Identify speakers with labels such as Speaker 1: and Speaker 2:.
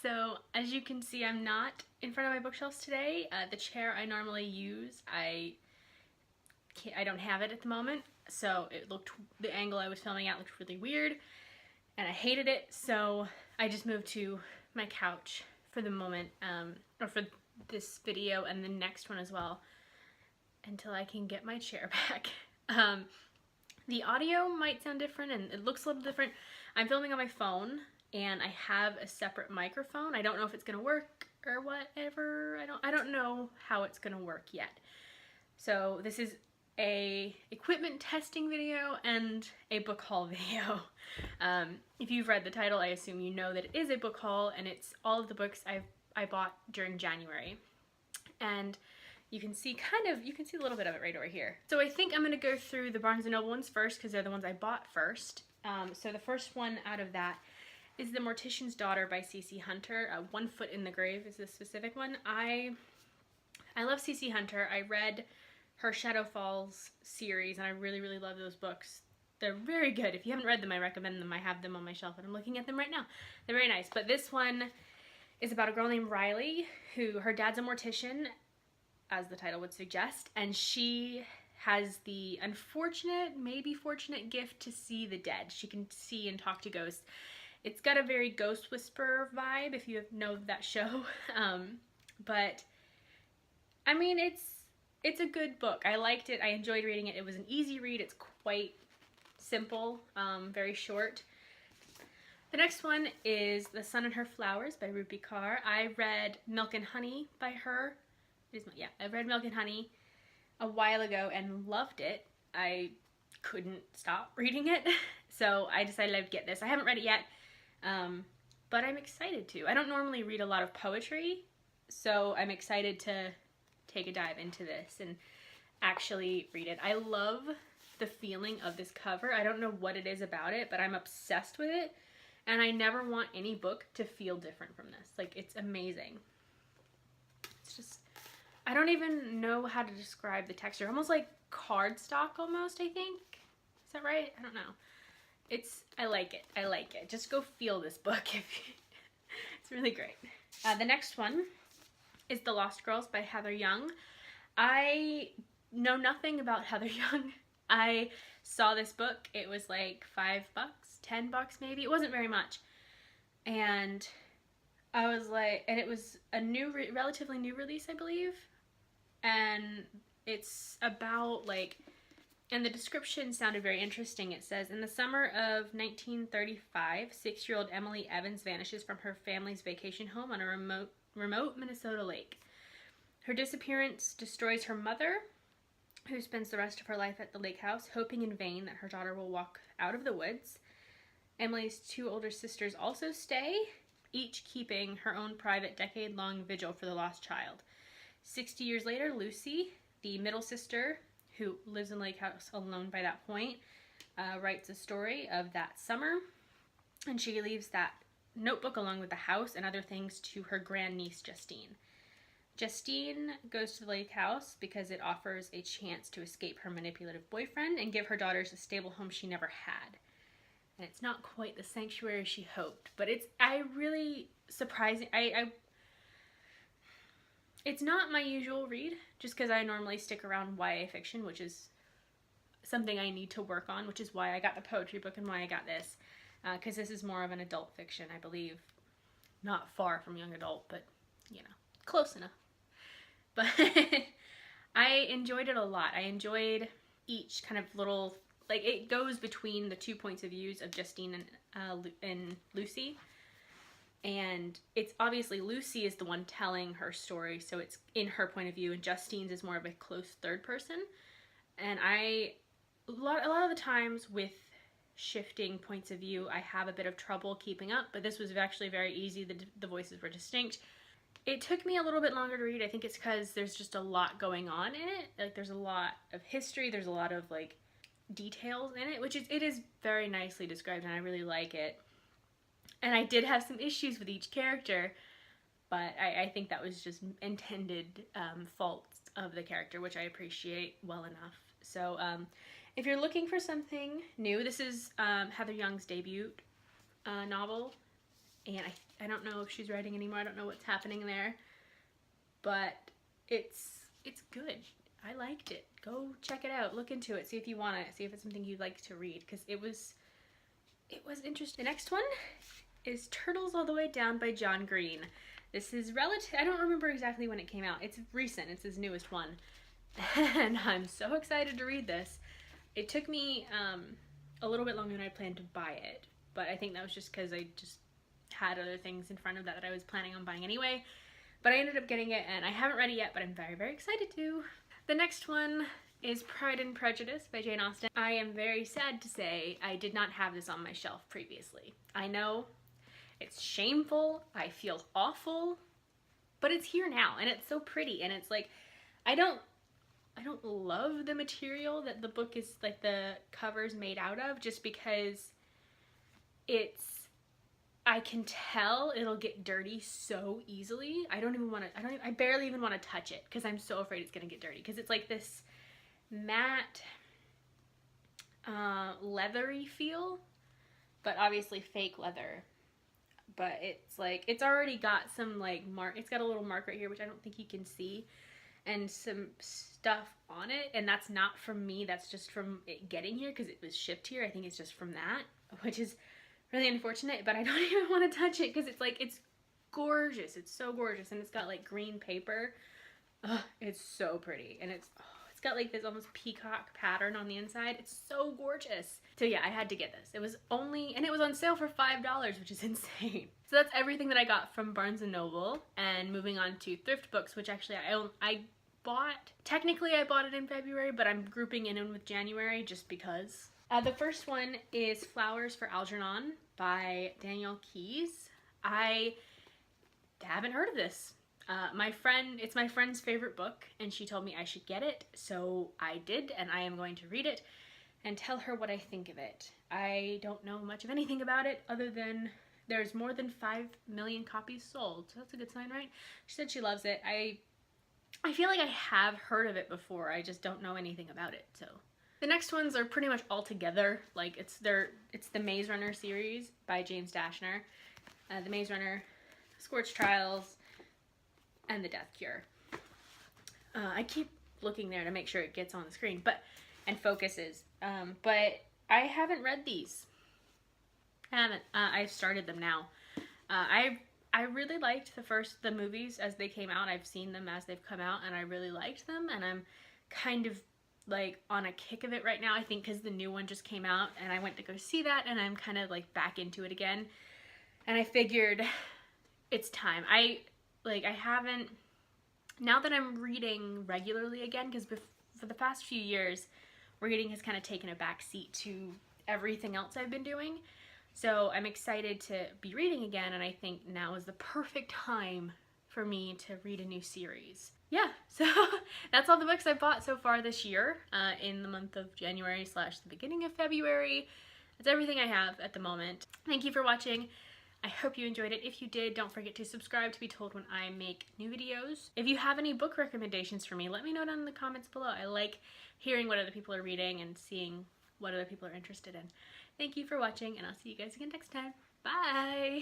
Speaker 1: So as you can see, I'm not in front of my bookshelves today. The chair I normally use, I don't have it at the moment, so the angle I was filming at looked really weird, and I hated it, so I just moved to my couch for the moment, or for this video and the next one as well, until I can get my chair back. The audio might sound different and it looks a little different. I'm filming on my phone and I have a separate microphone. I don't know if it's gonna work or whatever. I don't know how it's gonna work yet. So this is a equipment testing video and a book haul video. If you've read the title, I assume you know that it is a book haul, and it's all of the books I bought during January. And you can see a little bit of it right over here. So I think I'm gonna go through the Barnes & Noble ones first because they're the ones I bought first. So the first one out of that is The Mortician's Daughter by C.C. Hunter. One Foot in the Grave is the specific one. I love C.C. Hunter. I read her Shadow Falls series and I really, really love those books. They're very good. If you haven't read them, I recommend them. I have them on my shelf and I'm looking at them right now. They're very nice. But this one is about a girl named Riley who, her dad's a mortician, as the title would suggest, and she has the unfortunate, maybe fortunate gift to see the dead. She can see and talk to ghosts. It's got a very Ghost Whisperer vibe, if you know that show. But I mean, it's a good book. I liked it. I enjoyed reading it. It was an easy read. It's quite simple, very short. The next one is The Sun and Her Flowers by Rupi Kaur. I read Milk and Honey by her. I read Milk and Honey a while ago and loved it. I couldn't stop reading it, so I decided I'd get this. I haven't read it yet, but I'm excited to. I don't normally read a lot of poetry, so I'm excited to take a dive into this and actually read it. I love the feeling of this cover. I don't know what it is about it, but I'm obsessed with it, and I never want any book to feel different from this. Like, it's amazing. It's just, I don't even know how to describe the texture. Almost like cardstock almost, I think. Is that right? I don't know. I like it. I like it. Just go feel this book. It's really great. The next one is The Lost Girls by Heather Young. I know nothing about Heather Young. I saw this book. It was like $5, $10 maybe. It wasn't very much. And I was like, and it was a relatively new release, I believe. And it's about, like, and the description sounded very interesting. It says, in the summer of 1935, 6-year-old Emily Evans vanishes from her family's vacation home on a remote Minnesota lake. Her disappearance destroys her mother, who spends the rest of her life at the lake house, hoping in vain that her daughter will walk out of the woods. Emily's 2 older sisters also stay, each keeping her own private decade-long vigil for the lost child. 60 years later, Lucy, the middle sister, who lives in Lake House alone by that point, writes a story of that summer, and she leaves that notebook along with the house and other things to her grandniece, Justine. Justine goes to the lake house because it offers a chance to escape her manipulative boyfriend and give her daughters a stable home she never had. And it's not quite the sanctuary she hoped, but it's really surprising. It's not my usual read, just because I normally stick around YA fiction, which is something I need to work on, which is why I got the poetry book and why I got this. Because this is more of an adult fiction, I believe. Not far from young adult, but, you know, close enough. But I enjoyed it a lot. I enjoyed each kind of little, like, it goes between the 2 points of views of Justine and Lucy. And it's obviously Lucy is the one telling her story, so it's in her point of view, and Justine's is more of a close third person. And a lot of the times with shifting points of view, I have a bit of trouble keeping up, but this was actually very easy. The voices were distinct. It took me a little bit longer to read. I think it's because there's just a lot going on in it. Like, there's a lot of history, there's a lot of, like, details in it, it is very nicely described, and I really like it. And I did have some issues with each character, but I think that was just intended faults of the character, which I appreciate well enough. So if you're looking for something new, this is Heather Young's debut novel, and I don't know if she's writing anymore. I don't know what's happening there, but it's good. I liked it. Go check it out. Look into it. See if you want it. See if it's something you'd like to read, because it was interesting. The next one is Turtles All the Way Down by John Green. This is I don't remember exactly when it came out. It's recent. It's his newest one. And I'm so excited to read this. It took me a little bit longer than I planned to buy it, but I think that was just because I just had other things in front of that I was planning on buying anyway. But I ended up getting it, and I haven't read it yet, but I'm very, very excited to. The next one is Pride and Prejudice by Jane Austen. I am very sad to say I did not have this on my shelf previously. I know it's shameful, I feel awful, but it's here now, and it's so pretty, and it's like, I don't love the material that the book is, like, the cover's made out of, just because I can tell it'll get dirty so easily. I barely even want to touch it, because I'm so afraid it's gonna get dirty, because it's like this matte, leathery feel, but obviously fake leather. But it's like, it's already got some like it's got a little mark right here, which I don't think you can see, and some stuff on it, and that's not from me, that's just from it getting here, because it was shipped here. I think it's just from that, which is really unfortunate, but I don't even want to touch it, because it's like, it's gorgeous. It's so gorgeous, and it's got like green paper. Ugh, it's so pretty, and it's got like this almost peacock pattern on the inside. It's so gorgeous. So yeah, I had to get this. It was on sale for $5, which is insane. So that's everything that I got from Barnes & Noble. And moving on to Thrift Books, which actually I bought, technically I bought it in February, but I'm grouping it in with January just because. The first one is Flowers for Algernon by Danielle Keyes. I haven't heard of this. It's my friend's favorite book, and she told me I should get it, so I did, and I am going to read it and tell her what I think of it. I don't know much of anything about it, other than there's more than 5 million copies sold, so that's a good sign, right? She said she loves it. I feel like I have heard of it before, I just don't know anything about it, so. The next ones are pretty much all together. Like, it's the Maze Runner series by James Dashner. The Maze Runner, Scorch Trials, and The Death Cure. I keep looking there to make sure it gets on the screen, and focuses. But I haven't read these. I haven't. I've started them now. I really liked the movies as they came out. I've seen them as they've come out, and I really liked them, and I'm kind of like on a kick of it right now, I think, because the new one just came out, and I went to go see that, and I'm kind of like back into it again, and I figured it's time. Now that I'm reading regularly again, because for the past few years, reading has kind of taken a back seat to everything else I've been doing. So I'm excited to be reading again, and I think now is the perfect time for me to read a new series. Yeah, so that's all the books I've bought so far this year, in the month of January / the beginning of February. That's everything I have at the moment. Thank you for watching. I hope you enjoyed it. If you did, don't forget to subscribe to be told when I make new videos. If you have any book recommendations for me, let me know down in the comments below. I like hearing what other people are reading and seeing what other people are interested in. Thank you for watching, and I'll see you guys again next time. Bye!